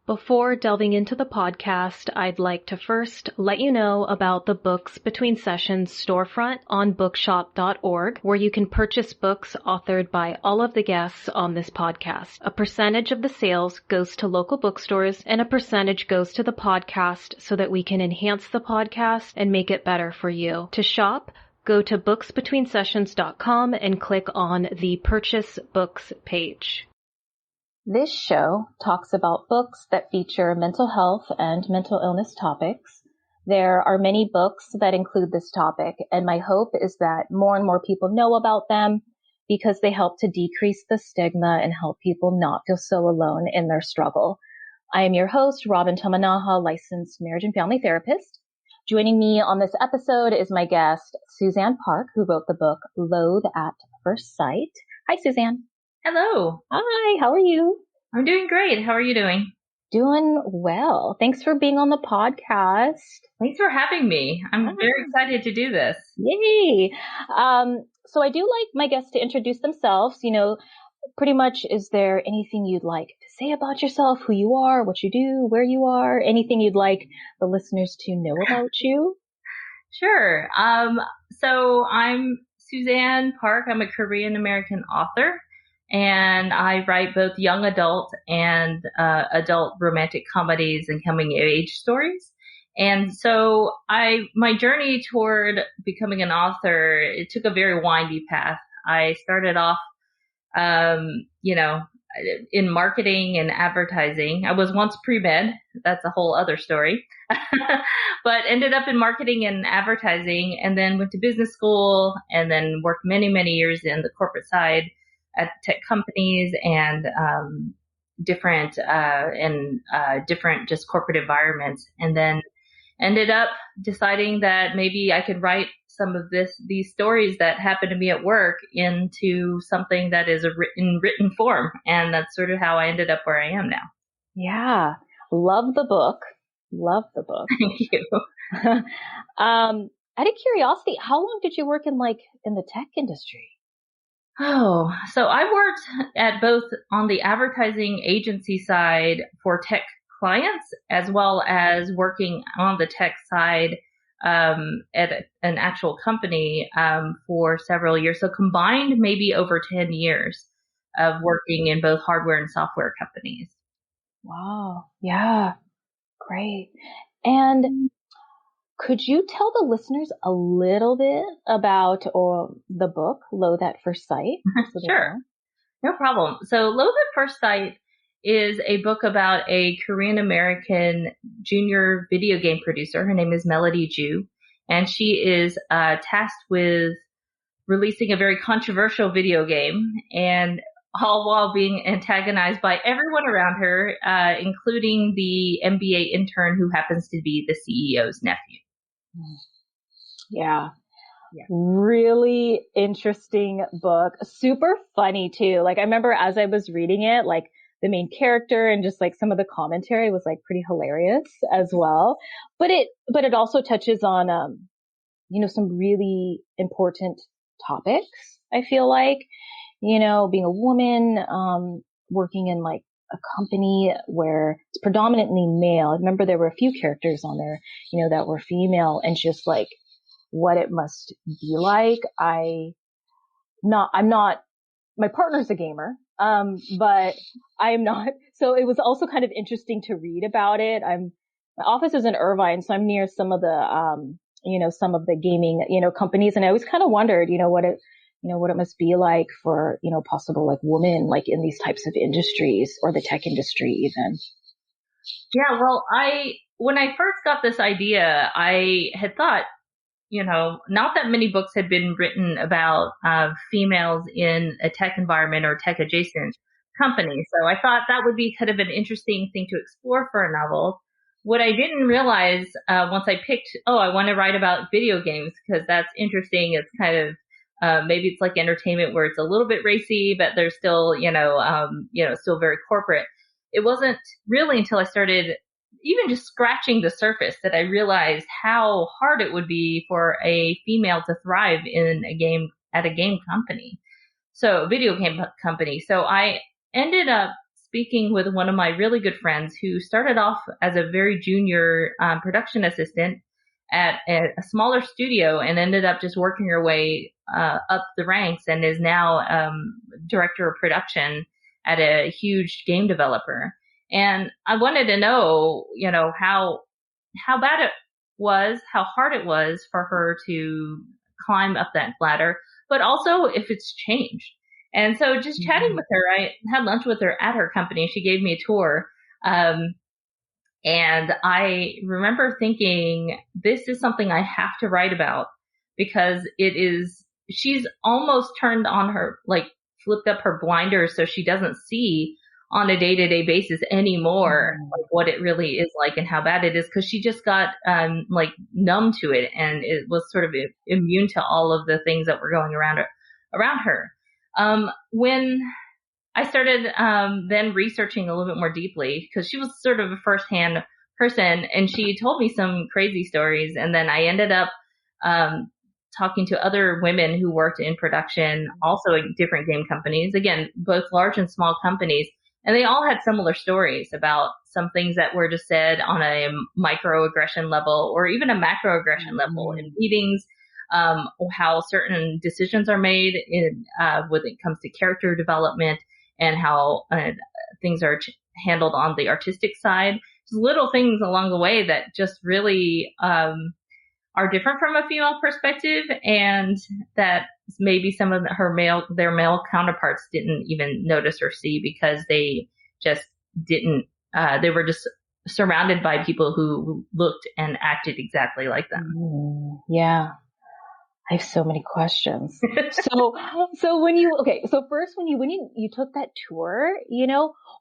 Before delving into the podcast, I'd like to first let you know about the Books Between Sessions storefront on bookshop.org, where you can purchase books authored by all of the guests on this podcast. A percentage of the sales goes to local bookstores and a percentage goes to the podcast so that we can enhance the podcast and make it better for you. To shop, go to booksbetweensessions.com and click on the Purchase Books page. This show talks about books that feature mental health and mental illness topics. There are many books that include this topic, and my hope is that more and more people know about them because they help to decrease the stigma and help people not feel so alone in their struggle. I am your host, Robin Tamanaha, licensed marriage and family therapist. Joining me on this episode is my guest, Suzanne Park, who wrote the book Loathe at First Sight. Hi, Suzanne. Hello. Hi, how are you? I'm doing great. How are you doing? Doing well. Thanks for being on the podcast. Thanks for having me. I'm very excited to do this. Yay. So I do like my guests to introduce themselves. Pretty much, is there anything you'd like to say about yourself, who you are, what you do, where you are, anything you'd like the listeners to know about you? Sure. So I'm Suzanne Park. I'm a Korean American author. And I write both young adult and adult romantic comedies and coming of age stories. And so my journey toward becoming an author, it took a very windy path. I started off, in marketing and advertising. I was once pre-med. That's a whole other story. But ended up in marketing and advertising, and then went to business school, and then worked many, many years in the corporate side at tech companies and different just corporate environments, and then ended up deciding that maybe I could write some of these stories that happen to me at work into something that is in written form, and that's sort of how I ended up where I am now. Yeah, love the book. Thank you. Out of curiosity, how long did you work in the tech industry? Oh, so I worked at both on the advertising agency side for tech clients, as well as working on the tech side at an actual company for several years. So combined, maybe over 10 years of working in both hardware and software companies. Wow. Yeah. Great. And could you tell the listeners a little bit about the book, Loathe at First Sight? Sure. No problem. So Loathe at First Sight is a book about a Korean American junior video game producer. Her name is Melody Ju, and she is tasked with releasing a very controversial video game, and all while being antagonized by everyone around her, including the MBA intern who happens to be the CEO's nephew. Yeah. Really interesting book. Super funny too. I remember as I was reading it, the main character and just some of the commentary was pretty hilarious as well. But it also touches on, some really important topics. I feel being a woman, working in a company where it's predominantly male. I remember there were a few characters on there, that were female, and just what it must be like. I'm not, my partner's a gamer, but I am not. So it was also kind of interesting to read about it. My office is in Irvine, so I'm near some of the gaming, companies. And I always kind of wondered, what it must be like for, possible women, in these types of industries or the tech industry even. Yeah. Well, when I first got this idea, I had thought, not that many books had been written about females in a tech environment or tech adjacent company. So I thought that would be kind of an interesting thing to explore for a novel. What I didn't realize once I picked, I want to write about video games because that's interesting. It's kind of maybe it's like entertainment where it's a little bit racy, but there's still, still very corporate. It wasn't really until I started even just scratching the surface that I realized how hard it would be for a female to thrive in a game company. So video game company. So I ended up speaking with one of my really good friends who started off as a very junior production assistant at a smaller studio and ended up just working her way up the ranks and is now director of production at a huge game developer. And I wanted to know, how bad it was, how hard it was for her to climb up that ladder, but also if it's changed. And so just chatting with her, I had lunch with her at her company. She gave me a tour. And I remember thinking, this is something I have to write about because she's almost turned on her, like flipped up her blinders so she doesn't see on a day-to-day basis anymore, like what it really is like and how bad it is. Cause she just got, like numb to it and it was sort of immune to all of the things that were going around her. When I started then researching a little bit more deeply because she was sort of a firsthand person and she told me some crazy stories. And then I ended up talking to other women who worked in production, also in different game companies, again, both large and small companies. And they all had similar stories about some things that were just said on a microaggression level or even a macroaggression level in meetings. How certain decisions are made when it comes to character development and how things are handled on the artistic side. Just little things along the way that just really are different from a female perspective, and that maybe some of their male counterparts didn't even notice or see because they just didn't. They were just surrounded by people who looked and acted exactly like them. Yeah. I have so many questions. So first when you took that tour,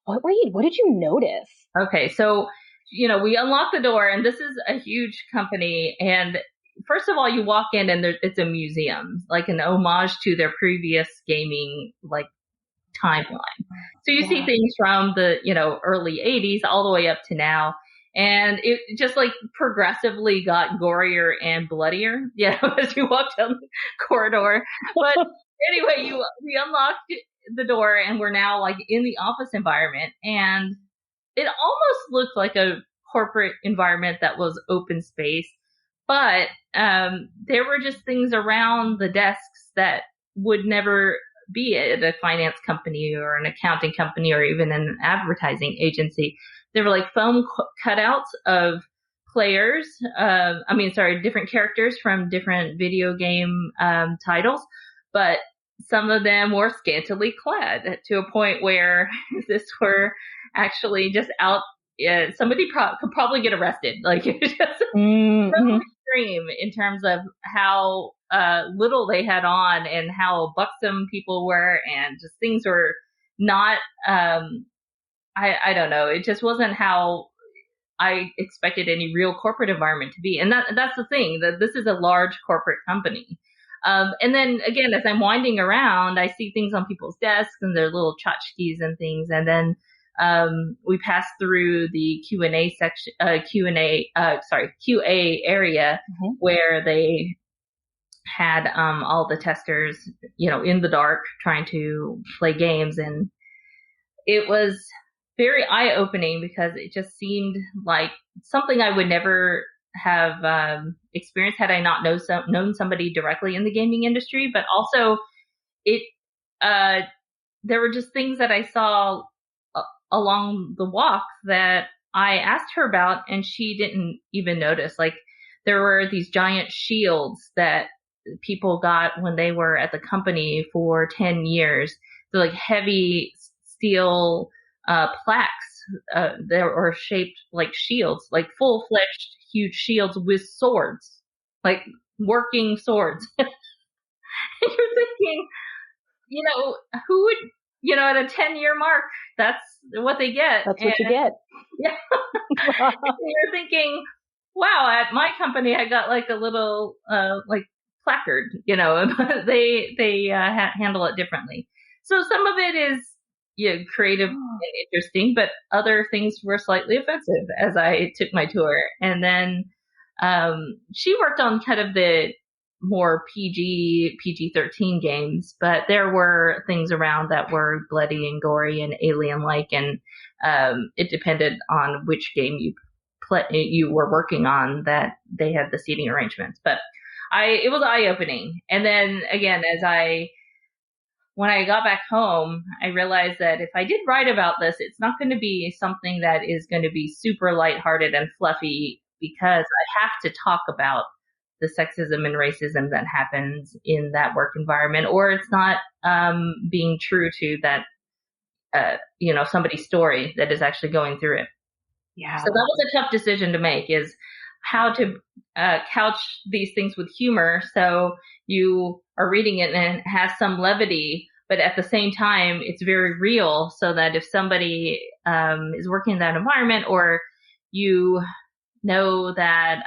what did you notice? Okay. So, we unlock the door and this is a huge company. And first of all, you walk in and it's a museum, like an homage to their previous gaming, like timeline. So you see things from the, early 80s all the way up to now. And it just like progressively got gorier and bloodier, as you walk down the corridor. But anyway, we unlocked the door and we're now like in the office environment, and it almost looked like a corporate environment that was open space. But there were just things around the desks that would never be at a finance company or an accounting company or even an advertising agency. There were like foam cutouts of players, different characters from different video game titles, but some of them were scantily clad to a point where this were actually just out. Somebody could probably get arrested. Like it was just so extreme in terms of how little they had on and how buxom people were, and just things were not. I don't know. It just wasn't how I expected any real corporate environment to be. And that's the thing, that this is a large corporate company. And then again, as I'm winding around, I see things on people's desks and their little tchotchkes and things. And then, we pass through the Q&A section, QA area where they had, all the testers, in the dark trying to play games. And it was very eye-opening because it just seemed like something I would never have experienced had I not known somebody directly in the gaming industry. But also, there were just things that I saw along the walk that I asked her about, and she didn't even notice. Like there were these giant shields that people got when they were at the company for 10 years. They're like heavy steel plaques that were shaped like shields, like full-fledged huge shields with swords, like working swords. And you're thinking, who would, at a 10-year mark, that's what they get. That's what you get. Yeah. You're thinking, wow, at my company I got like a little like placard, but they handle it differently. So some of it is creative and interesting, but other things were slightly offensive as I took my tour. And then she worked on kind of the more PG-13 games, but there were things around that were bloody and gory and alien-like, and it depended on which game you were working on that they had the seating arrangements. But it was eye-opening. And then again, when I got back home, I realized that if I did write about this, it's not going to be something that is going to be super lighthearted and fluffy, because I have to talk about the sexism and racism that happens in that work environment, or it's not being true to that, somebody's story that is actually going through it. Yeah. So that was a tough decision to make, is how to couch these things with humor, so you are reading it and it has some levity, but at the same time it's very real, so that if somebody is working in that environment, or you know that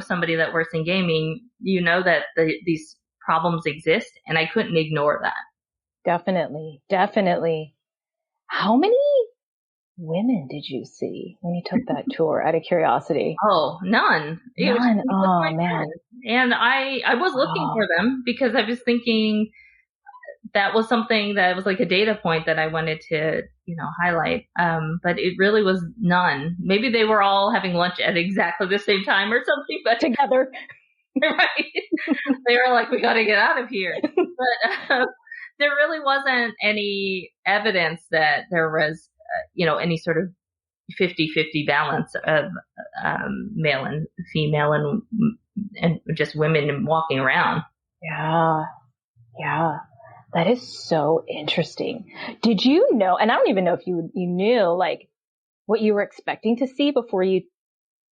somebody that works in gaming, you know that these problems exist, and I couldn't ignore that. Definitely. How many women did you see when you took that tour, out of curiosity? Oh, none. None. Oh, man. Friend. And I was looking for them, because I was thinking that was something that was like a data point that I wanted to, highlight. But it really was none. Maybe they were all having lunch at exactly the same time or something, but together. Right. They were like, we got to get out of here. But there really wasn't any evidence that there was, any sort of 50-50 balance of male and female and just women walking around. Yeah. That is so interesting. Did you know, and I don't even know if you knew, like, what you were expecting to see before you,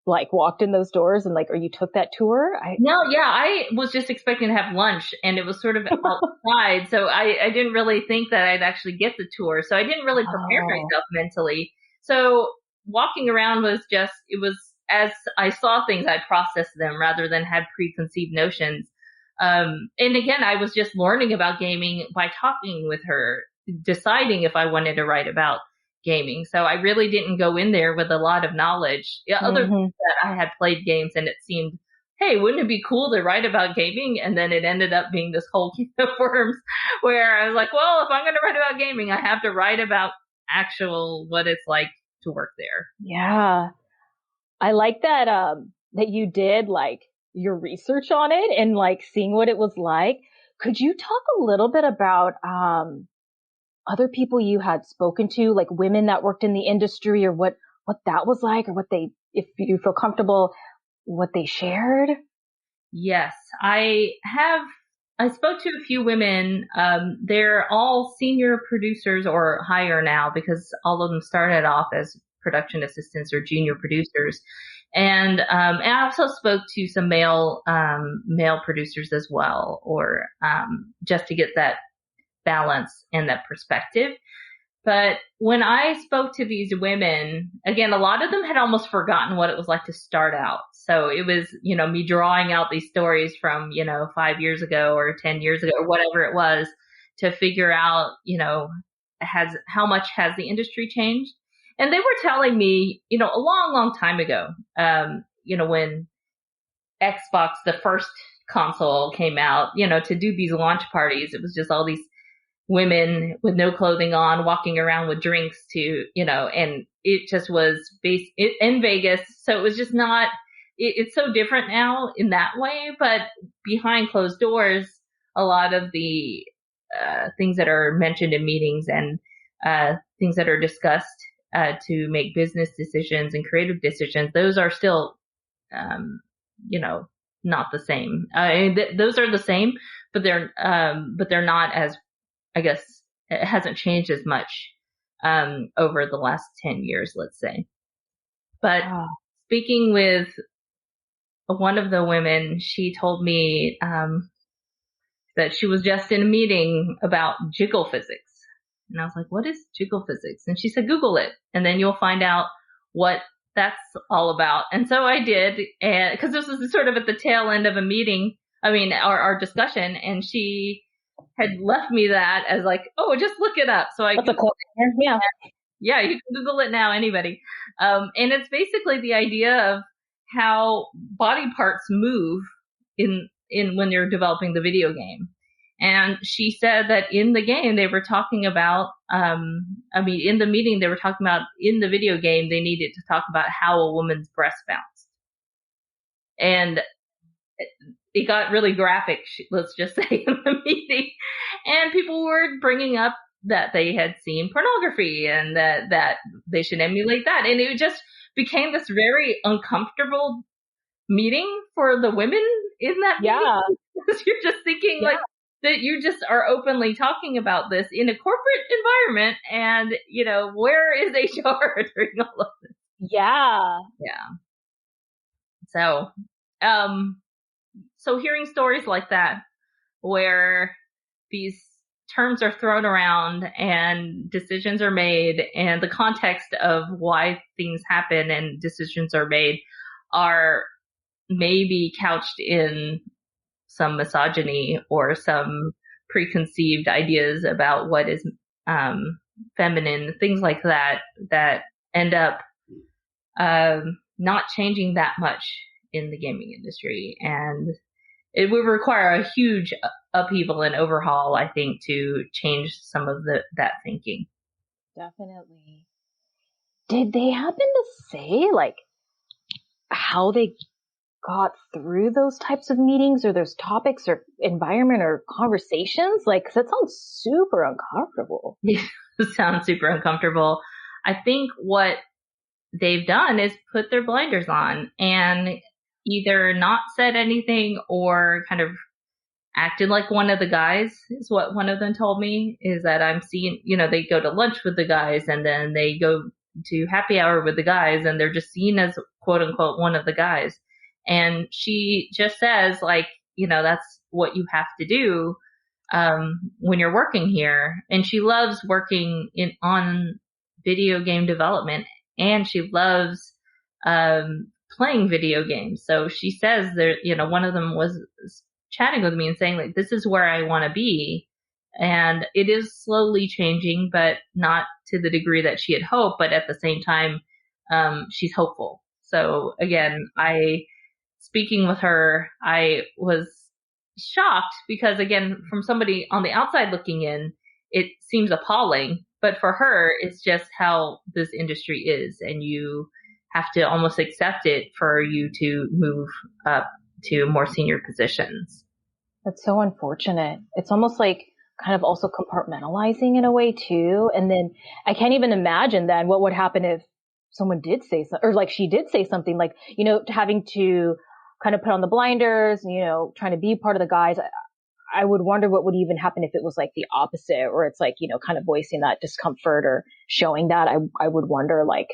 like, walked in those doors and, like, or you took that tour? I was just expecting to have lunch, and it was sort of outside, so I didn't really think that I'd actually get the tour, so I didn't really prepare myself mentally. So walking around was as I saw things, I processed them rather than had preconceived notions. And again, I was just learning about gaming by talking with her, deciding if I wanted to write about gaming. So I really didn't go in there with a lot of knowledge, other than that I had played games, and it seemed, hey, wouldn't it be cool to write about gaming? And then it ended up being this whole can of worms, where I was like, well, if I'm going to write about gaming, I have to write about what it's like to work there. Yeah. I like that, that you did, like, your research on it and, like, seeing what it was like. Could you talk a little bit about, other people you had spoken to, like women that worked in the industry, or what that was like, or if you feel comfortable, what they shared? Yes, I spoke to a few women. They're all senior producers or higher now, because all of them started off as production assistants or junior producers. And I also spoke to some male producers as well, or just to get that balance and that perspective. But when I spoke to these women, again, a lot of them had almost forgotten what it was like to start out. So it was, me drawing out these stories from, 5 years ago or 10 years ago or whatever it was, to figure out, how much has the industry changed. And they were telling me, a long, long time ago, when Xbox, the first console, came out, to do these launch parties, it was just all these women with no clothing on, walking around with drinks and it just was based in Vegas. So it was just not, it's so different now in that way, but behind closed doors, a lot of the things that are mentioned in meetings and things that are discussed to make business decisions and creative decisions, those are still, not the same. Those are the same, but they're not as, I guess, it hasn't changed as much over the last 10 years, let's say. But speaking with one of the women, she told me that she was just in a meeting about jiggle physics. And I was like, what is jiggle physics? And she said, Google it, and then you'll find out what that's all about. And so I did, and because this was sort of at the tail end of a meeting, our discussion, and she had left me that as like, oh, just look it up. So I That's a cool thing. Yeah. Yeah, you can Google it now, anybody. And it's basically the idea of how body parts move in when they're developing the video game. And she said that in the game they were talking about, in the meeting they were talking about in the video game they needed to talk about how a woman's breast bounced. And it got really graphic, let's just say, in the meeting. And people were bringing up that they had seen pornography and that they should emulate that. And it just became this very uncomfortable meeting for the women in that meeting. Because you're just thinking like that you just are openly talking about this in a corporate environment, and where is HR during all of this? Yeah. So hearing stories like that where these terms are thrown around and decisions are made, and the context of why things happen and decisions are made are maybe couched in some misogyny or some preconceived ideas about what is feminine, things like that end up not changing that much in the gaming industry. And it would require a huge upheaval and overhaul, I think, to change some of that thinking. Definitely. Did they happen to say like how they got through those types of meetings or those topics or environment or conversations? Like, 'cause that sounds super uncomfortable. It sounds super uncomfortable. I think what they've done is put their blinders on and either not said anything or kind of acted like one of the guys, is what one of them told me, is that I'm seeing, they go to lunch with the guys and then they go to happy hour with the guys and they're just seen as quote unquote one of the guys. And she just says like, that's what you have to do when you're working here. And she loves working on video game development, and she loves playing video games. So she says there, one of them was chatting with me and saying like, this is where I want to be. And it is slowly changing, but not to the degree that she had hoped. But at the same time, she's hopeful. So again, speaking with her, I was shocked because again, from somebody on the outside looking in, it seems appalling. But for her, it's just how this industry is, and you have to almost accept it for you to move up to more senior positions. That's so unfortunate. It's almost like kind of also compartmentalizing in a way too. And then I can't even imagine then what would happen if someone did say something, or like she did say something like, having to kind of put on the blinders, trying to be part of the guys. I would wonder what would even happen if it was like the opposite, or it's like, kind of voicing that discomfort or showing that. I would wonder like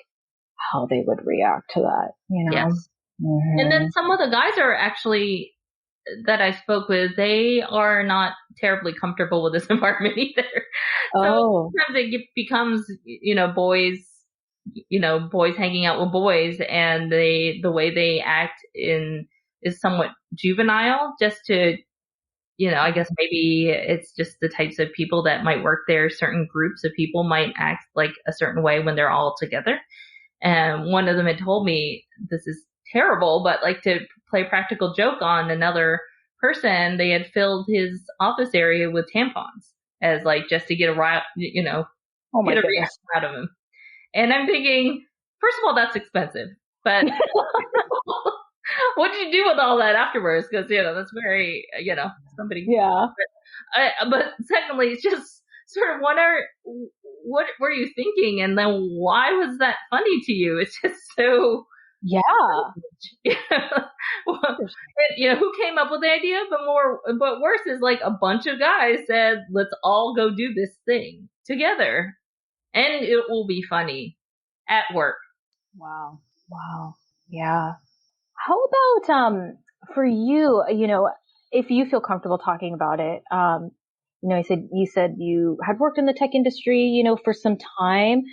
how they would react to that, Yes. Mm-hmm. And then some of the guys are actually, that I spoke with, they are not terribly comfortable with this environment either. So sometimes it becomes, boys hanging out with boys, and the way they act is somewhat juvenile, just to, I guess maybe it's just the types of people that might work there. Certain groups of people might act like a certain way when they're all together. And one of them had told me, this is terrible, but like, to play practical joke on another person, they had filled his office area with tampons as like, just to get a reaction out of him. And I'm thinking, first of all, that's expensive, but what did you do with all that afterwards? Because, that's very, somebody. Yeah. But secondly, it's just sort of what were you thinking? And then why was that funny to you? It's just so. Yeah. Well, who came up with the idea? But worse is like a bunch of guys said, let's all go do this thing together. And it will be funny at work. Wow. Yeah. How about, for you, if you feel comfortable talking about it, you said you had worked in the tech industry, for some time.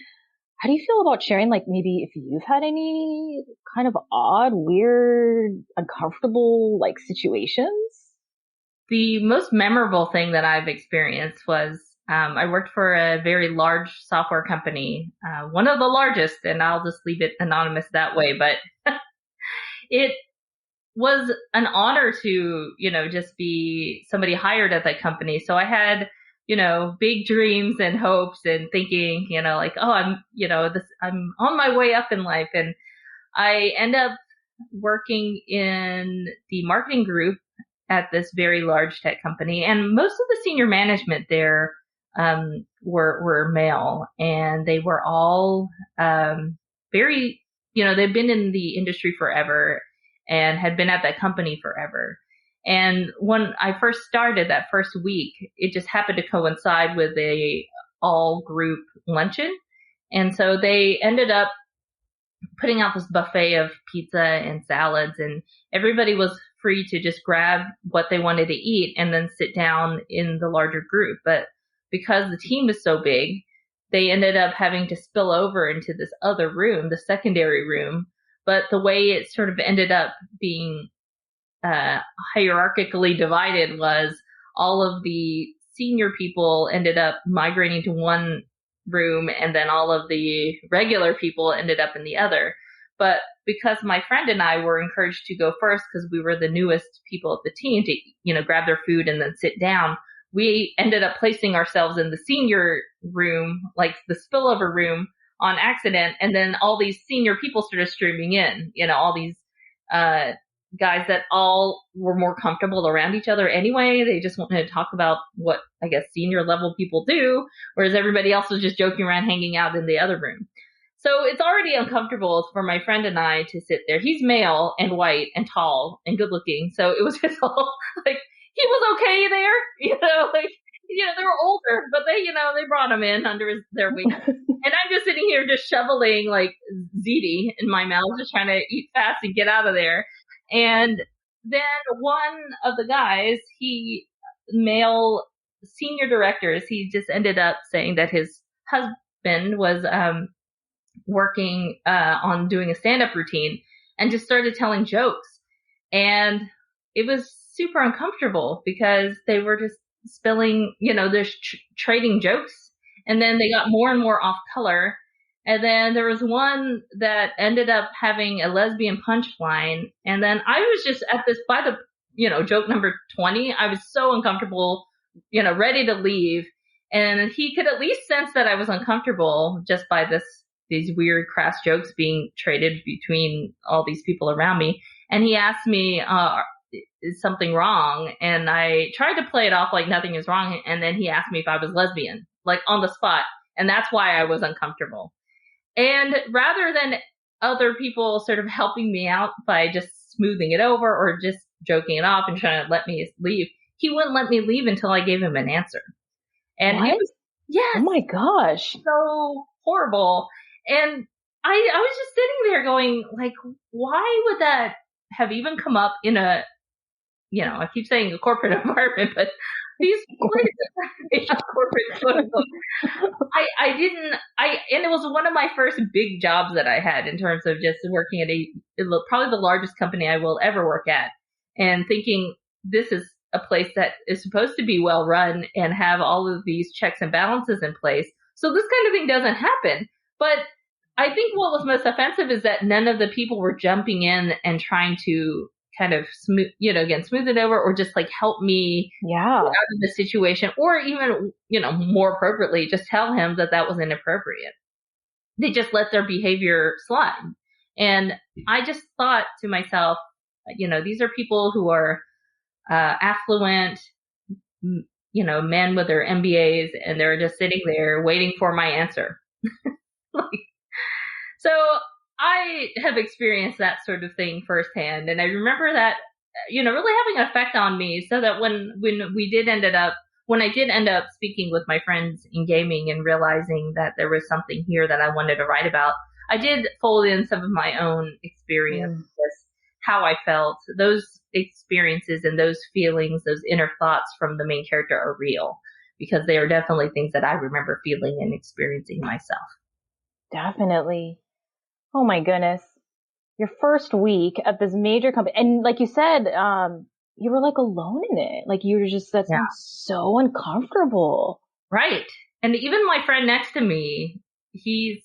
How do you feel about sharing, like, maybe if you've had any kind of odd, weird, uncomfortable, like, situations? The most memorable thing that I've experienced was, I worked for a very large software company, one of the largest, and I'll just leave it anonymous that way, but it was an honor to, just be somebody hired at that company. So I had, big dreams and hopes and thinking, like, oh, I'm on my way up in life. And I end up working in the marketing group at this very large tech company. And most of the senior management there, were male, and they were all, very, they've been in the industry forever and had been at that company forever. And when I first started that first week, it just happened to coincide with a all group luncheon. And so they ended up putting out this buffet of pizza and salads, and everybody was free to just grab what they wanted to eat and then sit down in the larger group. But because the team is so big, they ended up having to spill over into this other room, the secondary room. But the way it sort of ended up being hierarchically divided was all of the senior people ended up migrating to one room, and then all of the regular people ended up in the other. But because my friend and I were encouraged to go first because we were the newest people at the team to, grab their food and then sit down, we ended up placing ourselves in the senior room, like the spillover room, on accident. And then all these senior people started streaming in, all these guys that all were more comfortable around each other anyway. They just wanted to talk about what, I guess, senior level people do, whereas everybody else was just joking around, hanging out in the other room. So it's already uncomfortable for my friend and I to sit there. He's male and white and tall and good looking. So it was just all like, he was okay there, they were older, but they brought him in under their wing. And I'm just sitting here just shoveling like ziti in my mouth, just trying to eat fast and get out of there. And then one of the guys, male senior directors, he just ended up saying that his husband was, working, on doing a stand-up routine, and just started telling jokes. And it was super uncomfortable because they were just spilling, they're trading jokes, and then they got more and more off color. And then there was one that ended up having a lesbian punchline. And then I was just at this, by the, joke number 20, I was so uncomfortable, ready to leave. And he could at least sense that I was uncomfortable just by these weird crass jokes being traded between all these people around me. And he asked me, is something wrong? And I tried to play it off like nothing is wrong. And then he asked me if I was lesbian, like on the spot. And that's why I was uncomfortable. And rather than other people sort of helping me out by just smoothing it over or just joking it off and trying to let me leave, he wouldn't let me leave until I gave him an answer. And what? It was, yes. Oh my gosh. So horrible. And I was just sitting there going, like, why would that have even come up in a, I keep saying a corporate environment, but these places, corporate, and it was one of my first big jobs that I had in terms of just working at probably the largest company I will ever work at, and thinking this is a place that is supposed to be well run and have all of these checks and balances in place. So this kind of thing doesn't happen. But I think what was most offensive is that none of the people were jumping in and trying to kind of smooth it over, or just like help me get out of the situation, or even, more appropriately, just tell him that was inappropriate. They just let their behavior slide. And I just thought to myself, these are people who are affluent, men with their MBAs, and they're just sitting there waiting for my answer. So I have experienced that sort of thing firsthand. And I remember that, really having an effect on me, so that when I did end up speaking with my friends in gaming and realizing that there was something here that I wanted to write about, I did fold in some of my own experiences, how I felt. Those experiences and those feelings, those inner thoughts from the main character are real, because they are definitely things that I remember feeling and experiencing myself. Definitely. Oh my goodness. Your first week at this major company, and like you said, you were like alone in it. Like you were just, that sounds so uncomfortable. Right. And even my friend next to me, he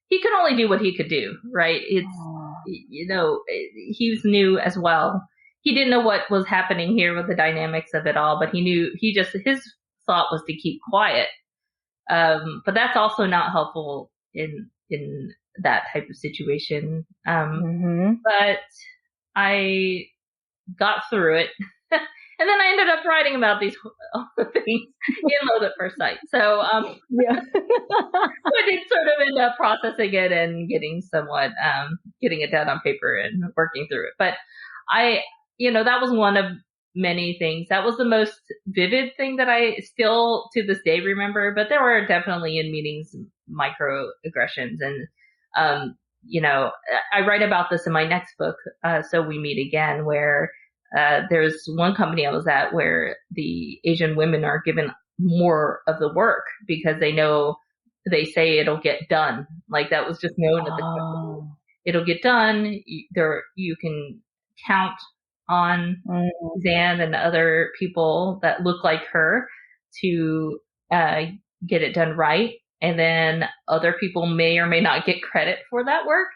could only do what he could do, right? he's new as well. He didn't know what was happening here with the dynamics of it all, but his thought was to keep quiet. But that's also not helpful in that type of situation. But I got through it. And then I ended up writing about these things in Loathe at First Sight. So, yeah. so I did sort of end up processing it and getting it down on paper and working through it. But that was one of many things. That was the most vivid thing that I still to this day remember, but there were definitely in meetings microaggressions. And, I write about this in my next book, So We Meet Again, where there's one company I was at where the Asian women are given more of the work because they say it'll get done. Like that was just known at the company. It'll get done. You can count on Suzanne and other people that look like her to get it done right. And then other people may or may not get credit for that work,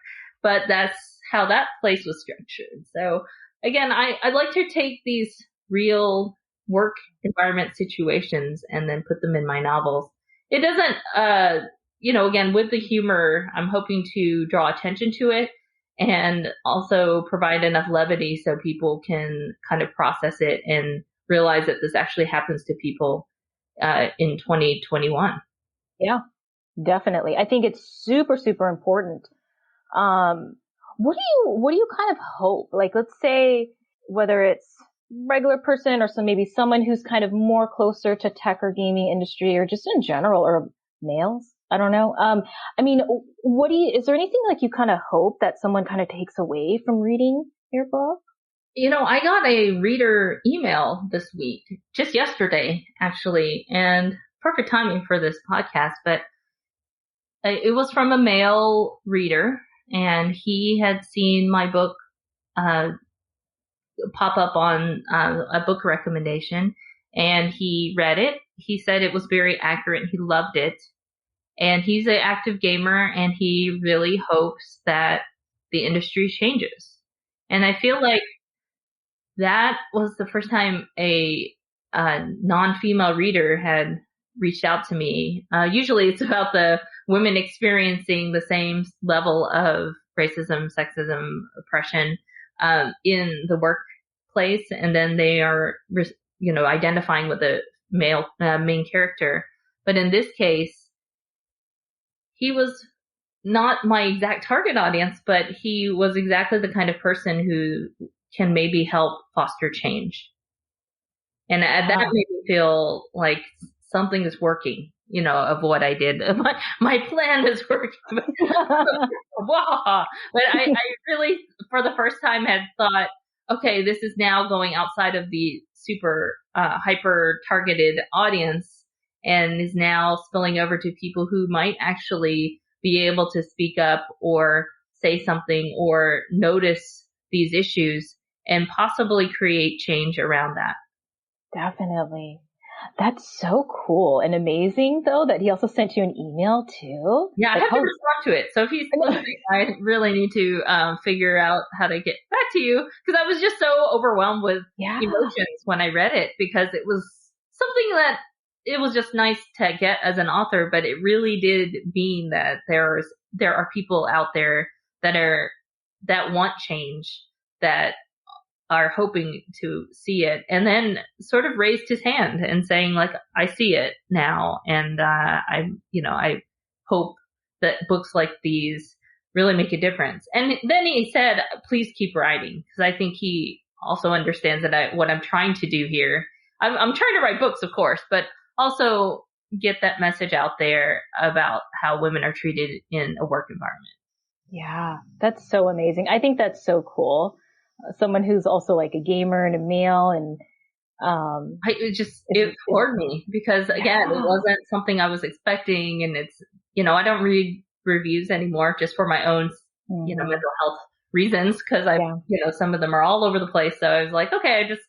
but that's how that place was structured. So again, I like to take these real work environment situations and then put them in my novels. It doesn't, again, with the humor, I'm hoping to draw attention to it and also provide enough levity so people can kind of process it and realize that this actually happens to people in 2021. Yeah, definitely. I think it's super, super important. What do you kind of hope? Like, let's say whether it's regular person or maybe someone who's kind of more closer to tech or gaming industry or just in general or males. I don't know. Is there anything like you kind of hope that someone kind of takes away from reading your book? I got a reader email this week, just yesterday, actually, and perfect timing for this podcast, but it was from a male reader. And he had seen my book pop up on a book recommendation, and he read it. He said it was very accurate. He loved it. And he's an active gamer, and he really hopes that the industry changes. And I feel like that was the first time a non-female reader had reached out to me. Usually it's about the women experiencing the same level of racism, sexism, oppression, in the workplace. And then they are, identifying with the male main character. But in this case, he was not my exact target audience, but he was exactly the kind of person who can maybe help foster change. And that made me feel like something is working, of what I did. My plan is working. Wow. But I really, for the first time, had thought, okay, this is now going outside of the super hyper targeted audience and is now spilling over to people who might actually be able to speak up or say something or notice these issues and possibly create change around that. Definitely. That's so cool and amazing, though, that he also sent you an email, too. Yeah, I have to respond to it. So if he's listening, I really need to figure out how to get back to you, because I was just so overwhelmed with emotions when I read it, because it was something that it was just nice to get as an author, but it really did mean that there are people out there that want change, that are hoping to see it, and then sort of raised his hand and saying, like, I see it now. And, I hope that books like these really make a difference. And then he said, please keep writing, because I think he also understands that what I'm trying to do here. I'm trying to write books, of course, but also get that message out there about how women are treated in a work environment. Yeah, that's so amazing. I think that's so cool. Someone who's also like a gamer and a male, and it floored me, because again, it wasn't something I was expecting, and it's, I don't read reviews anymore just for my own mental health reasons, because some of them are all over the place. So I was like, okay, I just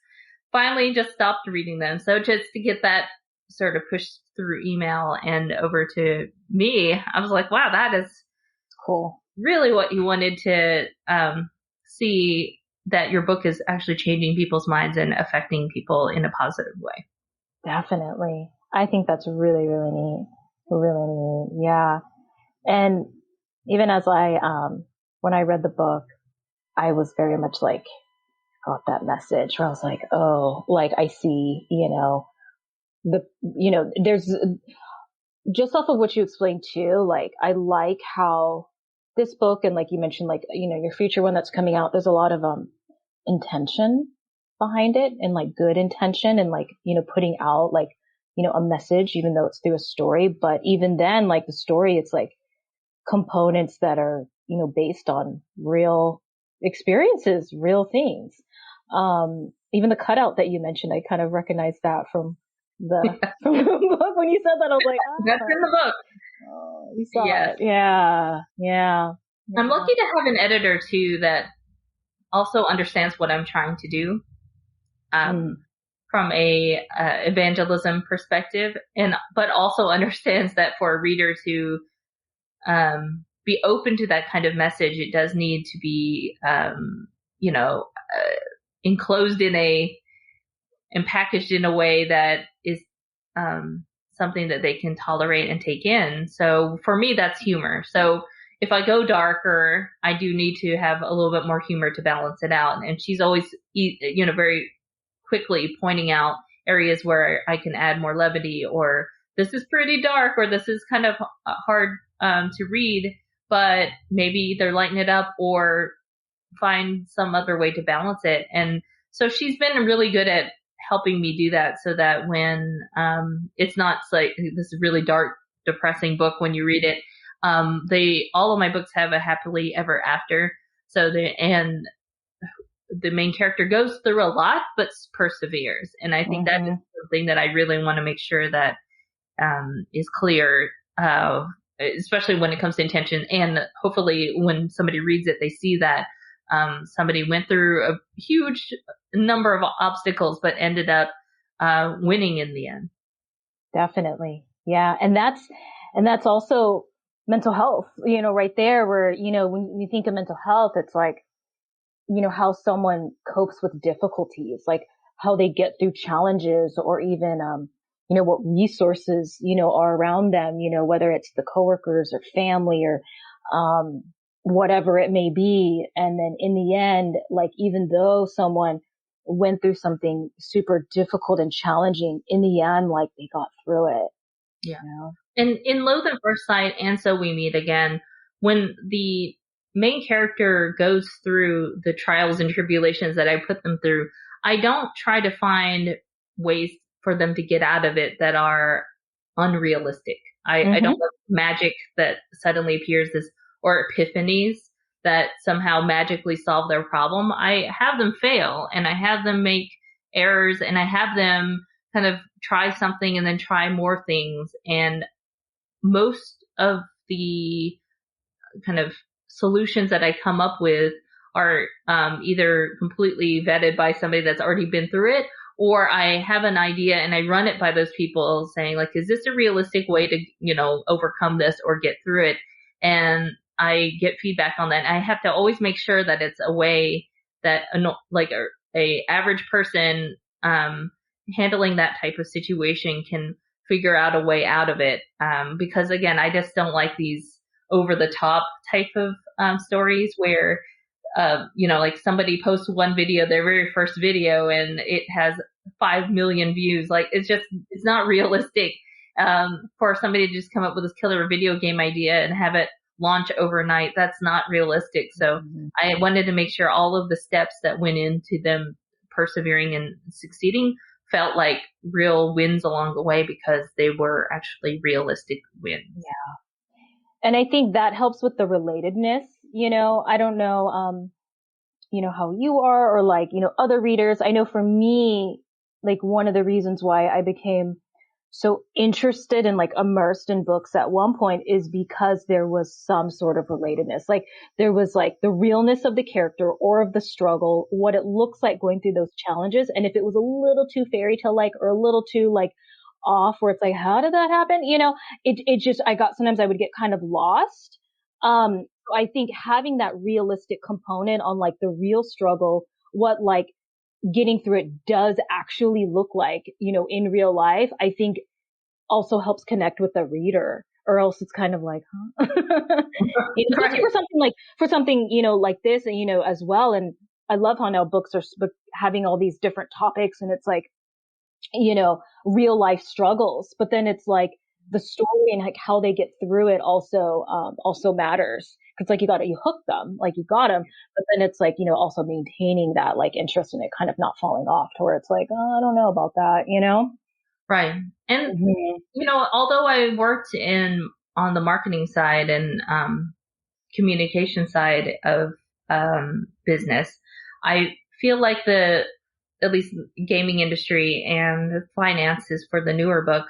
finally just stopped reading them. So just to get that sort of pushed through email and over to me, I was like, wow, that is cool. really what you wanted to see, that your book is actually changing people's minds and affecting people in a positive way. Definitely. I think that's really, really neat. Really neat. Yeah. And even as when I read the book, I was very much like, got that message where I was like, oh, like I see, there's just off of what you explained too, like I like how this book and like you mentioned, like, your future one that's coming out, there's a lot of, intention behind it and like good intention and like, putting out like, a message, even though it's through a story. But even then, like the story, it's like components that are, based on real experiences, real things. Even the cutout that you mentioned, I kind of recognized that from from the book. When you said that, I was like, that's in the book. Oh, you saw it. Yeah. I'm lucky to have an editor too that also understands what I'm trying to do. From a evangelism perspective, but also understands that for a reader to be open to that kind of message, it does need to be enclosed and packaged in a way that is something that they can tolerate and take in. So for me, that's humor. So if I go darker, I do need to have a little bit more humor to balance it out. And she's always, very quickly pointing out areas where I can add more levity, or this is pretty dark, or this is kind of hard to read, but maybe either lighten it up or find some other way to balance it. And so she's been really good at helping me do that, so that when it's not like this really dark, depressing book when you read it, all of my books have a happily ever after. So the main character goes through a lot, but perseveres. And I think that is something that I really want to make sure that is clear, especially when it comes to intention. And hopefully when somebody reads it, they see that somebody went through a huge number of obstacles, but ended up winning in the end. Definitely. Yeah. And that's also mental health, right there where, when you think of mental health, it's like, how someone copes with difficulties, like how they get through challenges, or even, what resources, are around them, whether it's the coworkers or family or, whatever it may be. And then in the end, like, even though someone went through something super difficult and challenging, in the end, like they got through it. Yeah. And in Loathe at First Sight and So We Meet Again, when the main character goes through the trials and tribulations that I put them through, I don't try to find ways for them to get out of it that are unrealistic. I don't love magic that suddenly appears or epiphanies that somehow magically solve their problem. I have them fail, and I have them make errors, and I have them kind of try something and then try more things. And most of the kind of solutions that I come up with are either completely vetted by somebody that's already been through it, or I have an idea and I run it by those people saying, like, is this a realistic way to, overcome this or get through it? And I get feedback on that. And I have to always make sure that it's a way that a average person handling that type of situation can figure out a way out of it. Because again, I just don't like these over the top type of stories where, like somebody posts one video, their very first video, and it has 5 million views. Like, it's not realistic for somebody to just come up with this killer video game idea and have it launch overnight. That's not realistic. So I wanted to make sure all of the steps that went into them persevering and succeeding felt like real wins along the way, because they were actually realistic wins. Yeah. And I think that helps with the relatedness. I don't know, how you are, or like, other readers. I know for me, like one of the reasons why I became so interested and like immersed in books at one point is because there was some sort of relatedness. Like there was like the realness of the character or of the struggle, what it looks like going through those challenges. And if it was a little too fairy tale like, or a little too like off, where it's like, how did that happen? It just, sometimes I would get kind of lost. I think having that realistic component on like the real struggle, what like getting through it does actually look like, in real life, I think also helps connect with the reader, or else it's kind of like, huh? Especially for something, like this, and, as well. And I love how now books are having all these different topics, and it's like, real life struggles, but then it's like the story and like how they get through it also matters. Cause like you hook them, like you got them, but then it's like, also maintaining that like interest in it, kind of not falling off to where it's like, oh, I don't know about that. Right. And, although I worked on the marketing side and, communication side of, business, I feel like at least gaming industry and the finances for the newer book,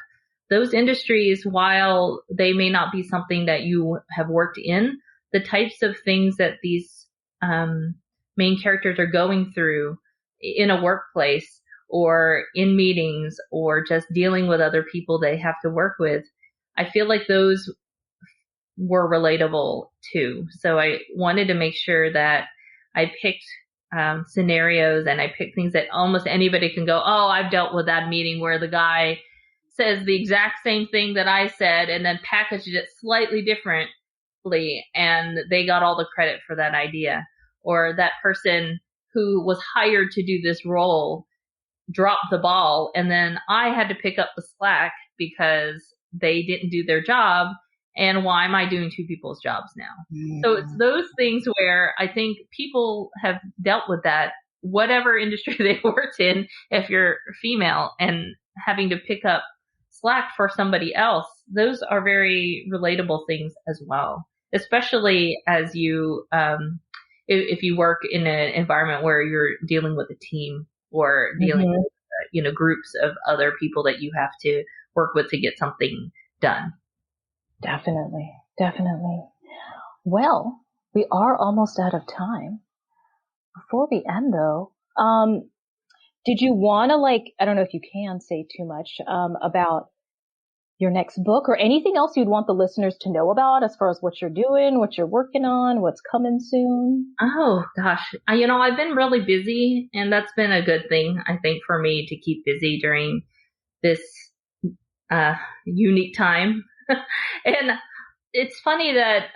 those industries, while they may not be something that you have worked in, the types of things that these main characters are going through in a workplace or in meetings or just dealing with other people they have to work with, I feel like those were relatable too. So I wanted to make sure that I picked scenarios, and I picked things that almost anybody can go, oh, I've dealt with that meeting where the guy says the exact same thing that I said and then packaged it slightly differently, and they got all the credit for that idea. Or that person who was hired to do this role dropped the ball, and then I had to pick up the slack because they didn't do their job. And why am I doing two people's jobs now? So it's those things where I think people have dealt with that, whatever industry they worked in, if you're female, and having to pick up slack for somebody else. Those are very relatable things as well, especially as you, if you work in an environment where you're dealing with a team or dealing with, groups of other people that you have to work with to get something done. Definitely. Well, we are almost out of time. Before we end though, did you want to I don't know if you can say too much, about your next book or anything else you'd want the listeners to know about as far as what you're doing, what you're working on, what's coming soon? Oh gosh. I've been really busy, and that's been a good thing, I think, for me to keep busy during this, unique time. And it's funny that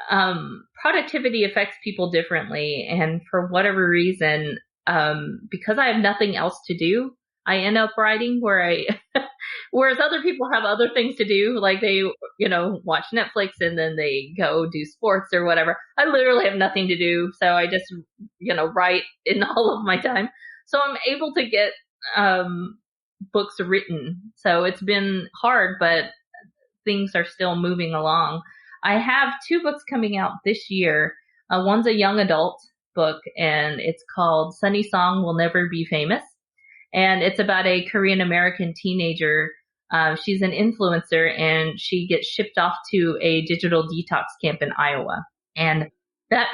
productivity affects people differently, and for whatever reason, because I have nothing else to do, I end up writing whereas other people have other things to do, like they, watch Netflix and then they go do sports or whatever. I literally have nothing to do, so I just, write in all of my time. So I'm able to get books written. So it's been hard, but things are still moving along. I have 2 books coming out this year. One's a young adult book, and it's called Sunny Song Will Never Be Famous. And it's about a Korean American teenager. She's an influencer, and she gets shipped off to a digital detox camp in Iowa. And that,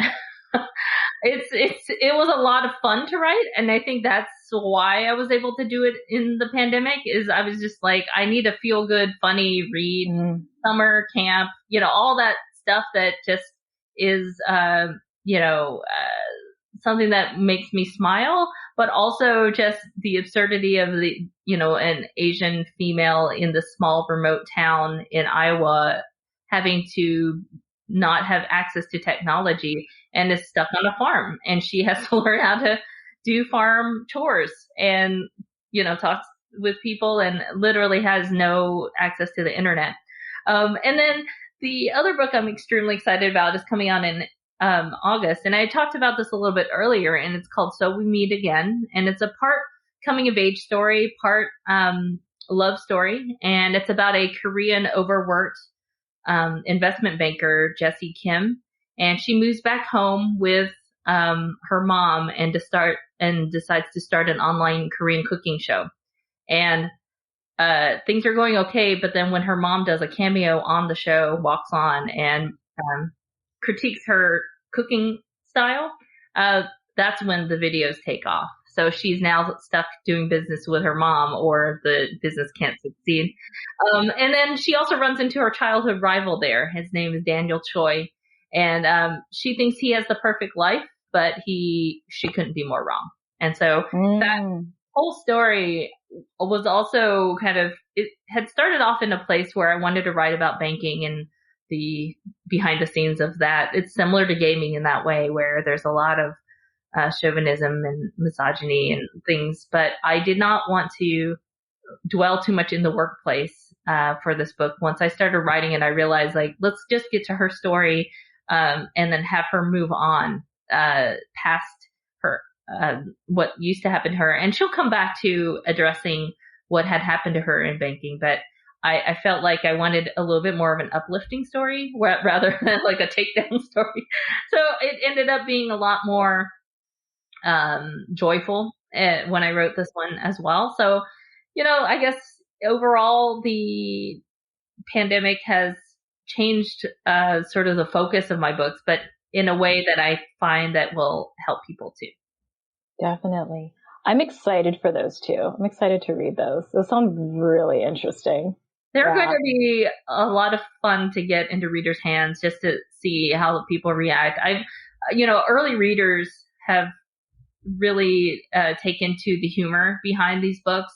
it was a lot of fun to write. And I think that's why I was able to do it in the pandemic, is I was just like, I need a feel good, funny read, summer camp, all that stuff that just is, something that makes me smile, but also just the absurdity of an Asian female in the small remote town in Iowa having to not have access to technology and is stuck on a farm, and she has to learn how to do farm chores and, talk with people, and literally has no access to the internet. And then the other book I'm extremely excited about is coming out in August. And I talked about this a little bit earlier, and it's called So We Meet Again. And it's a part coming of age story, part love story. And it's about a Korean overworked investment banker, Jessie Kim. And she moves back home with her mom and decides to start an online Korean cooking show. And things are going okay, but then when her mom does a cameo on the show, walks on and critiques her cooking style, that's when the videos take off. So she's now stuck doing business with her mom, or the business can't succeed. And then she also runs into her childhood rival there. His name is Daniel Choi. And she thinks he has the perfect life, but she couldn't be more wrong. And so that whole story was also it had started off in a place where I wanted to write about banking and the behind the scenes of that. It's similar to gaming in that way, where there's a lot of chauvinism and misogyny and things, but I did not want to dwell too much in the workplace for this book. Once I started writing it, I realized, like, let's just get to her story and then have her move on past her what used to happen to her, and she'll come back to addressing what had happened to her in banking. But I felt like I wanted a little bit more of an uplifting story rather than like a takedown story. So it ended up being a lot more joyful when I wrote this one as well. So, I guess overall the pandemic has changed sort of the focus of my books, but in a way that I find that will help people too. Definitely. I'm excited for those too. I'm excited to read those. Those sound really interesting. They're going to be a lot of fun to get into readers' hands just to see how people react. Early readers have really taken to the humor behind these books.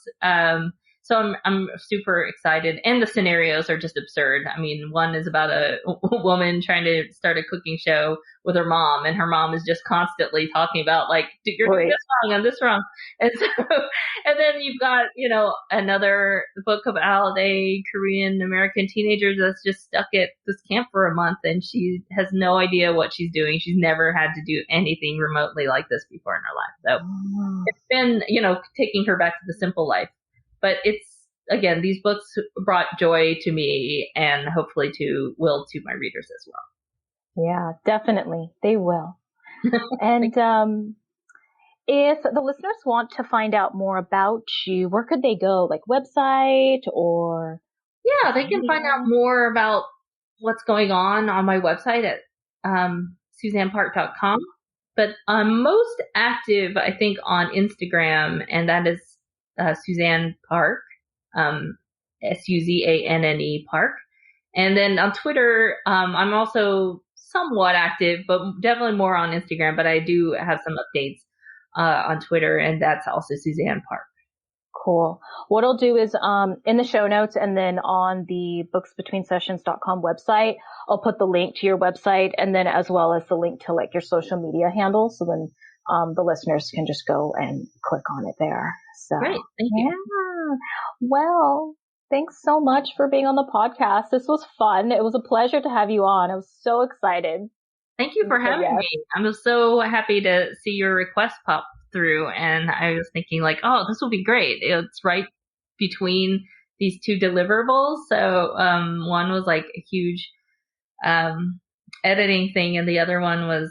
So I'm super excited, and the scenarios are just absurd. I mean, one is about a woman trying to start a cooking show with her mom, and her mom is just constantly talking about, like, you're doing this wrong and this wrong. And so, and then you've got, another book about a Korean American teenager that's just stuck at this camp for a month, and she has no idea what she's doing. She's never had to do anything remotely like this before in her life. So it's been, taking her back to the simple life. But it's, again, these books brought joy to me, and hopefully to my readers as well. Yeah, definitely. They will. And if the listeners want to find out more about you, where could they go? Like website or? Yeah, they can find out more about what's going on my website at SuzannePark.com. But I'm most active, I think, on Instagram, and that is Suzanne Park, Suzanne Park. And then on Twitter, I'm also somewhat active, but definitely more on Instagram. But I do have some updates on Twitter, and that's also Suzanne Park. Cool. What I'll do is in the show notes and then on the booksbetweensessions.com website, I'll put the link to your website, and then as well as the link to like your social media handles. So then the listeners can just go and click on it there. So, great. Thank you. Yeah. Well, thanks so much for being on the podcast. This was fun. It was a pleasure to have you on. I was so excited. Thank you for having me. I'm so happy to see your request pop through. And I was thinking, like, oh, this will be great. It's right between these two deliverables. So one was like a huge editing thing, and the other one was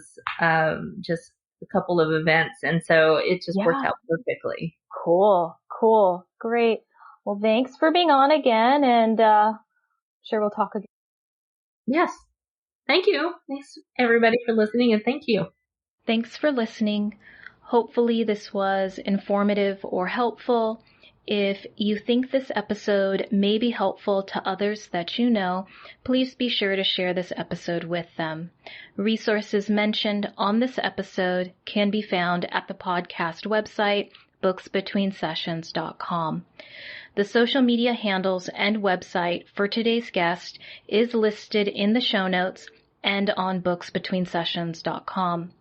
just a couple of events. And so it just worked out perfectly. Cool. Great. Well, thanks for being on again, and sure we'll talk again. Yes. Thank you. Thanks everybody for listening, and thank you. Thanks for listening. Hopefully this was informative or helpful. If you think this episode may be helpful to others that you know, please be sure to share this episode with them. Resources mentioned on this episode can be found at the podcast website, booksbetweensessions.com. The social media handles and website for today's guest is listed in the show notes and on booksbetweensessions.com.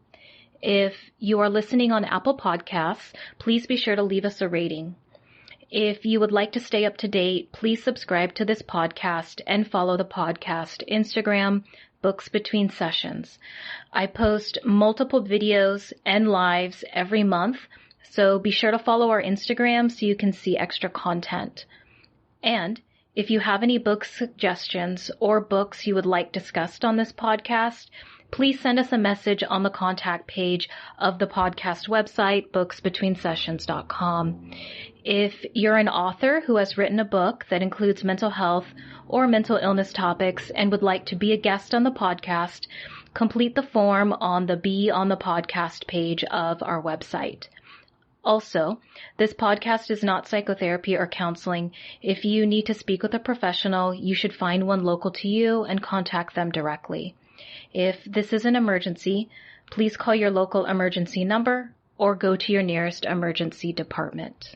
If you are listening on Apple Podcasts, please be sure to leave us a rating. If you would like to stay up to date, please subscribe to this podcast and follow the podcast Instagram, Books Between Sessions. I post multiple videos and lives every month, so be sure to follow our Instagram so you can see extra content. And if you have any book suggestions or books you would like discussed on this podcast, please send us a message on the contact page of the podcast website, booksbetweensessions.com. If you're an author who has written a book that includes mental health or mental illness topics and would like to be a guest on the podcast, complete the form on the Be on the Podcast page of our website. Also, this podcast is not psychotherapy or counseling. If you need to speak with a professional, you should find one local to you and contact them directly. If this is an emergency, please call your local emergency number or go to your nearest emergency department.